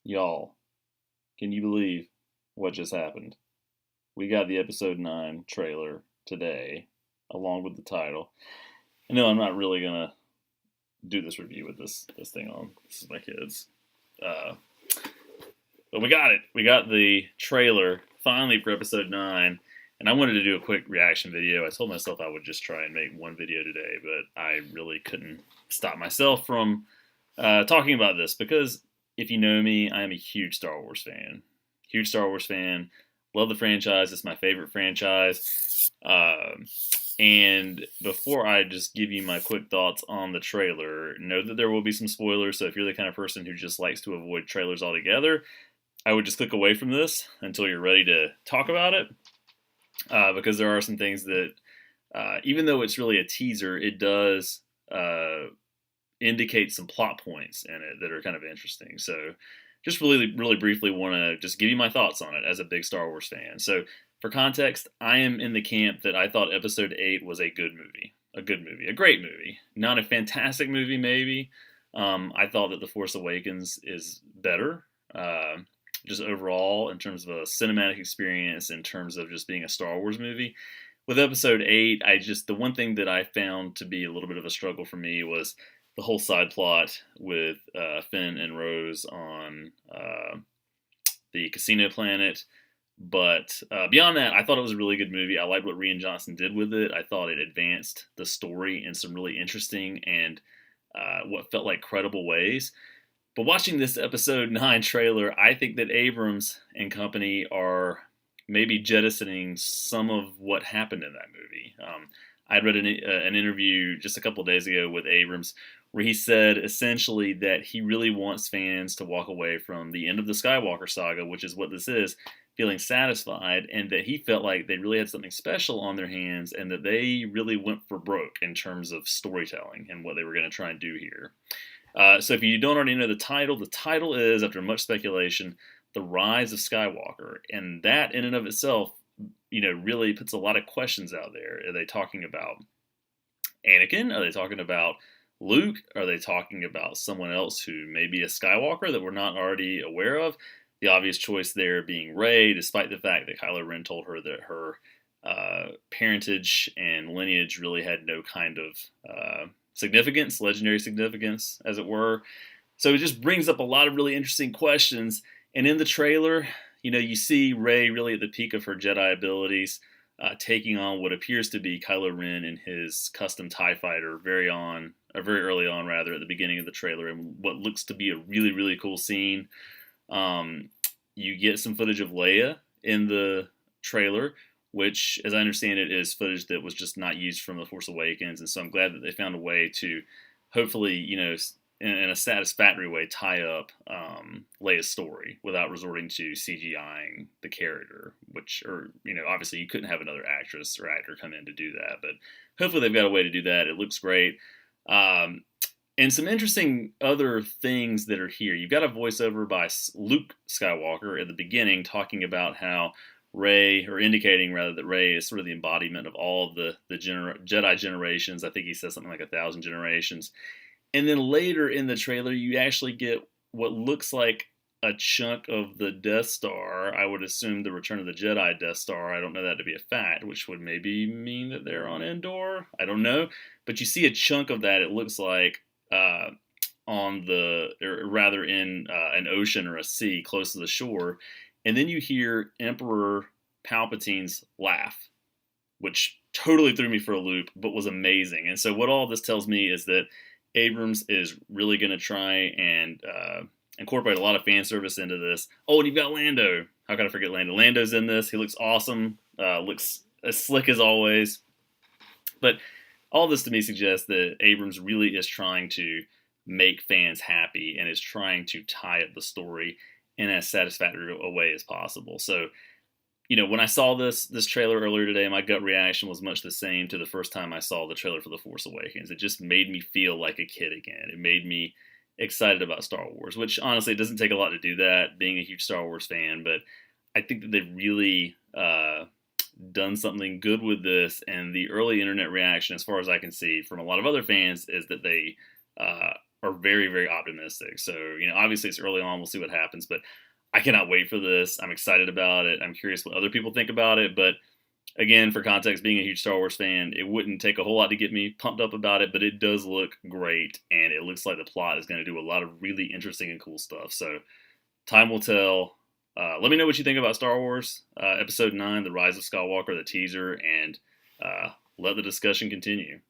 Y'all, can you believe what just happened? We got the episode 9 trailer today, along with the title. I know I'm not really gonna do this review with this thing on. This is my kids. Uh, but we got it. We got the trailer finally for episode 9. And I wanted to do a quick reaction video. I told myself I would just try and make one video today, but I really couldn't stop myself from talking about this because if you know me, I am a huge Star Wars fan. Huge Star Wars fan. Love the franchise. It's my favorite franchise. And before I just give you my quick thoughts on the trailer, know that there will be some spoilers. So if you're the kind of person who just likes to avoid trailers altogether, I would just click away from this until you're ready to talk about it. Because there are some things that, even though it's really a teaser, it does indicate some plot points in it that are kind of interesting. So just really briefly want to just give you my thoughts on it as a big Star Wars fan. So for context, I am in the camp that I thought episode 8 was a good movie. A good movie. A great movie. Not a fantastic movie, maybe. I thought that The Force Awakens is better. Just overall, in terms of a cinematic experience, in terms of just being a Star Wars movie. With episode 8, the one thing that I found to be a little bit of a struggle for me was the whole side plot with Finn and Rose on the casino planet. But beyond that, I thought it was a really good movie. I liked what Rian Johnson did with it. I thought it advanced the story in some really interesting and what felt like credible ways. But watching this episode 9 trailer, I think that Abrams and company are maybe jettisoning some of what happened in that movie. I read an interview just a couple of days ago with Abrams where he said essentially that he really wants fans to walk away from the end of the Skywalker saga, which is what this is, feeling satisfied, and that he felt like they really had something special on their hands and that they really went for broke in terms of storytelling and what they were going to try and do here. So if you don't already know the title is, after much speculation, The Rise of Skywalker. And that in and of itself, really puts a lot of questions out there. Are they talking about Anakin? Are they talking about Luke? Are they talking about someone else who may be a Skywalker that we're not already aware of? The obvious choice there being Rey, despite the fact that Kylo Ren told her that her parentage and lineage really had no kind of significance, legendary significance, as it were. So it just brings up a lot of really interesting questions. And in the trailer, you see Rey really at the peak of her Jedi abilities, taking on what appears to be Kylo Ren in his custom TIE fighter very early on, rather, at the beginning of the trailer, and what looks to be a really cool scene. You get some footage of Leia in the trailer, which, as I understand it, is footage that was just not used from The Force Awakens. And so I'm glad that they found a way to hopefully, in a satisfactory way, tie up Leia's story without resorting to CGIing the character, obviously you couldn't have another actress or actor come in to do that. But hopefully they've got a way to do that. It looks great. And some interesting other things that are here. You've got a voiceover by Luke Skywalker at the beginning talking about how Rey, or indicating rather that Rey is sort of the embodiment of all of the Jedi generations. I think he says something like 1,000 generations. And then later in the trailer, you actually get what looks like a chunk of the Death Star. I would assume the Return of the Jedi Death Star. I don't know that to be a fact, which would maybe mean that they're on Endor. I don't know. But you see a chunk of that, it looks like, in an ocean or a sea close to the shore. And then you hear Emperor Palpatine's laugh, which totally threw me for a loop, but was amazing. And so what all this tells me is that Abrams is really going to try and incorporate a lot of fan service into this. Oh, and you've got Lando. How could I forget Lando? Lando's in this. He looks awesome. Looks as slick as always. But all this to me suggests that Abrams really is trying to make fans happy and is trying to tie up the story in as satisfactory a way as possible. So, when I saw this trailer earlier today, my gut reaction was much the same to the first time I saw the trailer for The Force Awakens. It just made me feel like a kid again. It made me excited about Star Wars, which honestly, it doesn't take a lot to do that, being a huge Star Wars fan, but I think that they've really done something good with this, and the early internet reaction, as far as I can see, from a lot of other fans, is that they are very, very optimistic. So, obviously it's early on. We'll see what happens, but I cannot wait for this. I'm excited about it. I'm curious what other people think about it. But again, for context, being a huge Star Wars fan, it wouldn't take a whole lot to get me pumped up about it, but it does look great. And it looks like the plot is going to do a lot of really interesting and cool stuff. So time will tell. Let me know what you think about Star Wars Episode 9, The Rise of Skywalker, the teaser, and let the discussion continue.